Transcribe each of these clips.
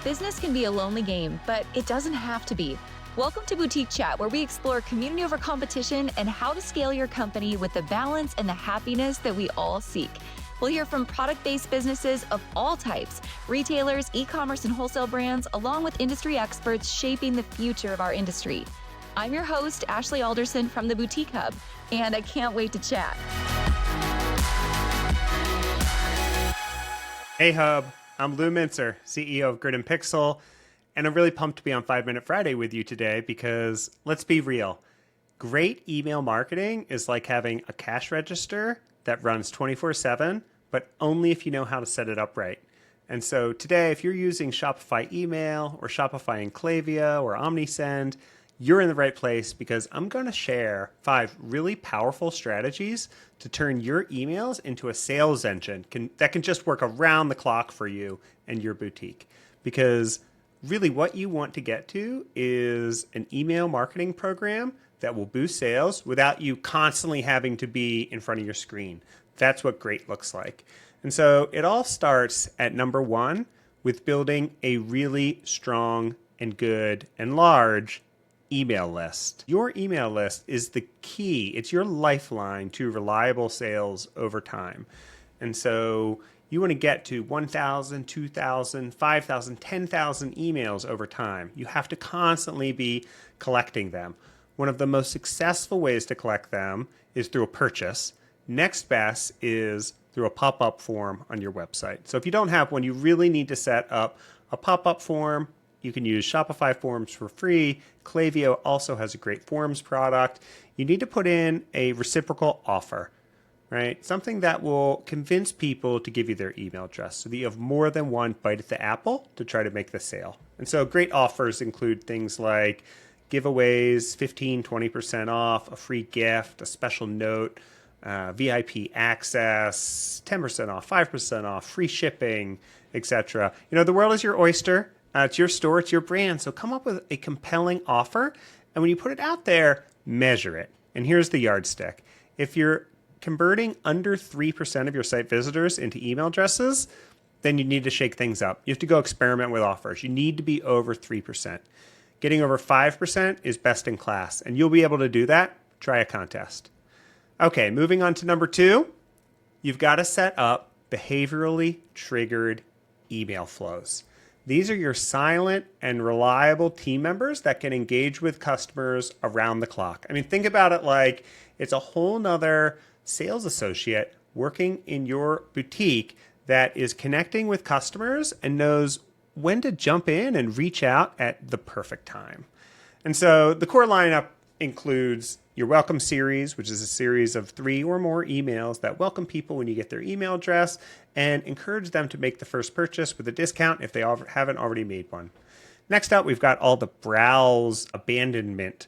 Business can be a lonely game, but it doesn't have to be. Welcome to Boutique Chat, where we explore community over competition and how to scale your company with the balance and the happiness that we all seek. We'll hear from product-based businesses of all types, retailers, e-commerce and wholesale brands, along with industry experts shaping the future of our industry. I'm your host, Ashley Alderson from the Boutique Hub, and I can't wait to chat. Hey Hub, I'm Lou Mincer, CEO of Grid and Pixel, and I'm really pumped to be on 5 Minute Friday with you today because, let's be real, great email marketing is like having a cash register that runs 24/7, but only if you know how to set it up right. And so today, if you're using Shopify Email or Shopify Enclavia or OmniSend, you're in the right place because I'm going to share 5 really powerful strategies to turn your emails into a sales engine that can just work around the clock for you and your boutique. Because really what you want to get to is an email marketing program that will boost sales without you constantly having to be in front of your screen. That's what great looks like. And so it all starts at number 1 with building a really strong and good and large email list. Your email list is the key. It's your lifeline to reliable sales over time. And so you want to get to 1,000, 2,000, 5,000, 10,000 emails over time. You have to constantly be collecting them. One of the most successful ways to collect them is through a purchase. Next best is through a pop-up form on your website. So if you don't have one, you really need to set up a pop-up form. You can use Shopify Forms for free. Klaviyo also has a great forms product. You need to put in a reciprocal offer, right? Something that will convince people to give you their email address so that you have more than one bite at the apple to try to make the sale. And so great offers include things like giveaways, 15, 20% off, a free gift, a special note, VIP access, 10% off, 5% off, free shipping, etc. You know, the world is your oyster. It's your store, it's your brand. So come up with a compelling offer. And when you put it out there, measure it. And here's the yardstick. If you're converting under 3% of your site visitors into email addresses, then you need to shake things up. You have to go experiment with offers. You need to be over 3%. Getting over 5% is best in class. And you'll be able to do that. Try a contest. Okay, moving on to number 2. You've got to set up behaviorally triggered email flows. These are your silent and reliable team members that can engage with customers around the clock. I mean, think about it like it's a whole nother sales associate working in your boutique that is connecting with customers and knows when to jump in and reach out at the perfect time. And so the core lineup includes your welcome series, which is a series of 3 or more emails that welcome people when you get their email address and encourage them to make the first purchase with a discount if they haven't already made one. Next up, we've got all the browse abandonment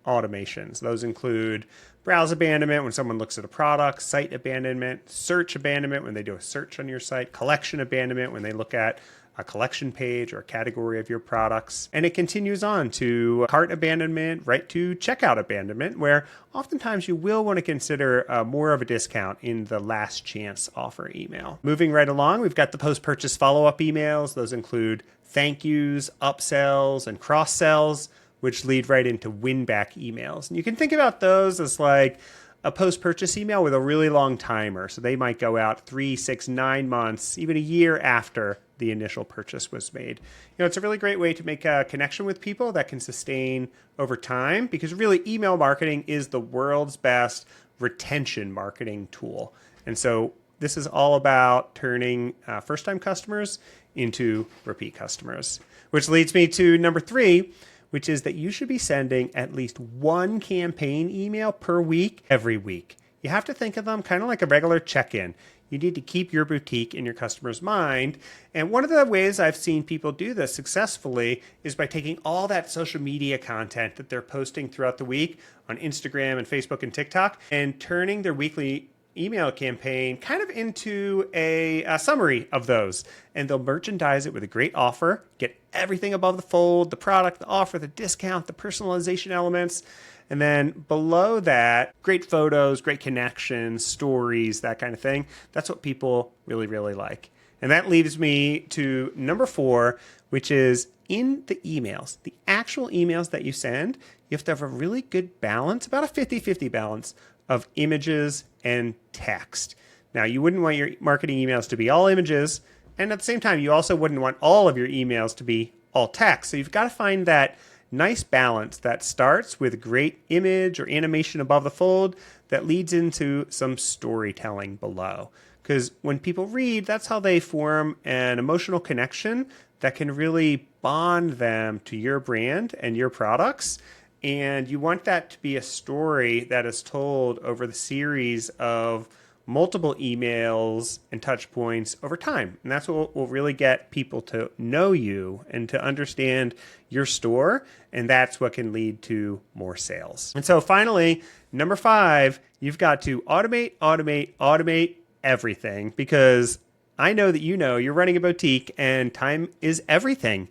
automations. Those include browse abandonment when someone looks at a product, site abandonment, search abandonment when they do a search on your site, collection abandonment when they look at a collection page or a category of your products. And it continues on to cart abandonment, right to checkout abandonment, where oftentimes you will want to consider more of a discount in the last chance offer email. Moving right along, we've got the post-purchase follow-up emails. Those include thank yous, upsells, and cross-sells, which lead right into win-back emails. And you can think about those as like a post-purchase email with a really long timer. So they might go out 3, 6, 9 months, even a year after the initial purchase was made. You know, it's a really great way to make a connection with people that can sustain over time, because really email marketing is the world's best retention marketing tool. And so this is all about turning first-time customers into repeat customers, which leads me to number 3, which is that you should be sending at least 1 campaign email per week, every week. You have to think of them kind of like a regular check-in. You need to keep your boutique in your customer's mind. And one of the ways I've seen people do this successfully is by taking all that social media content that they're posting throughout the week on Instagram and Facebook and TikTok and turning their weekly email campaign kind of into a summary of those. And they'll merchandise it with a great offer, get everything above the fold, the product, the offer, the discount, the personalization elements. And then below that, great photos, great connections, stories, that kind of thing. That's what people really, really like. And that leaves me to number 4, which is in the emails, the actual emails that you send, you have to have a really good balance, about a 50-50 balance of images and text. Now, you wouldn't want your marketing emails to be all images, and at the same time, you also wouldn't want all of your emails to be all text. So you've got to find that nice balance that starts with a great image or animation above the fold that leads into some storytelling below. Because when people read, that's how they form an emotional connection that can really bond them to your brand and your products. And you want that to be a story that is told over the series of multiple emails and touch points over time. And that's what will really get people to know you and to understand your store. And that's what can lead to more sales. And so finally, number 5, you've got to automate everything, because I know that you're running a boutique and time is everything.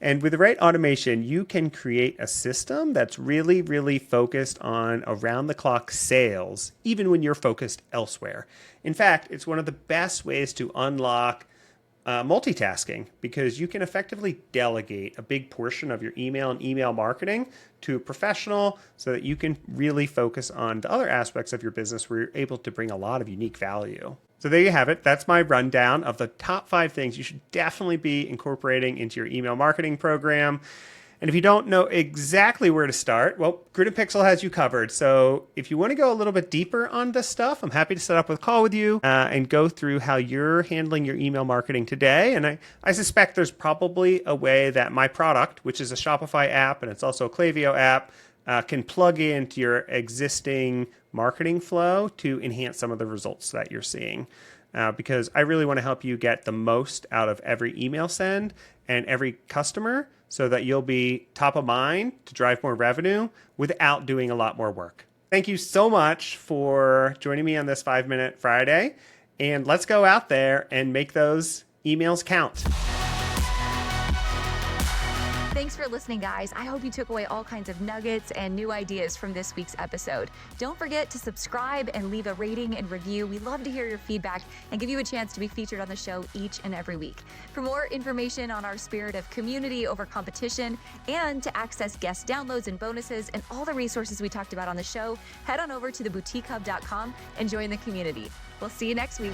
And with the right automation, you can create a system that's really, really focused on around-the-clock sales, even when you're focused elsewhere. In fact, it's one of the best ways to unlock multitasking, because you can effectively delegate a big portion of your email and email marketing to a professional so that you can really focus on the other aspects of your business where you're able to bring a lot of unique value. So there you have it. That's my rundown of the top 5 things you should definitely be incorporating into your email marketing program. And if you don't know exactly where to start, well, Grid & Pixel has you covered. So if you want to go a little bit deeper on this stuff, I'm happy to set up a call with you and go through how you're handling your email marketing today. And I suspect there's probably a way that my product, which is a Shopify app and it's also a Klaviyo app, can plug into your existing marketing flow to enhance some of the results that you're seeing. Because I really want to help you get the most out of every email send and every customer so that you'll be top of mind to drive more revenue without doing a lot more work. Thank you so much for joining me on this 5-Minute Friday. And let's go out there and make those emails count. Thanks for listening, guys. I hope you took away all kinds of nuggets and new ideas from this week's episode. Don't forget to subscribe and leave a rating and review. We love to hear your feedback and give you a chance to be featured on the show each and every week. For more information on our spirit of community over competition and to access guest downloads and bonuses and all the resources we talked about on the show, head on over to theboutiquehub.com and join the community. We'll see you next week.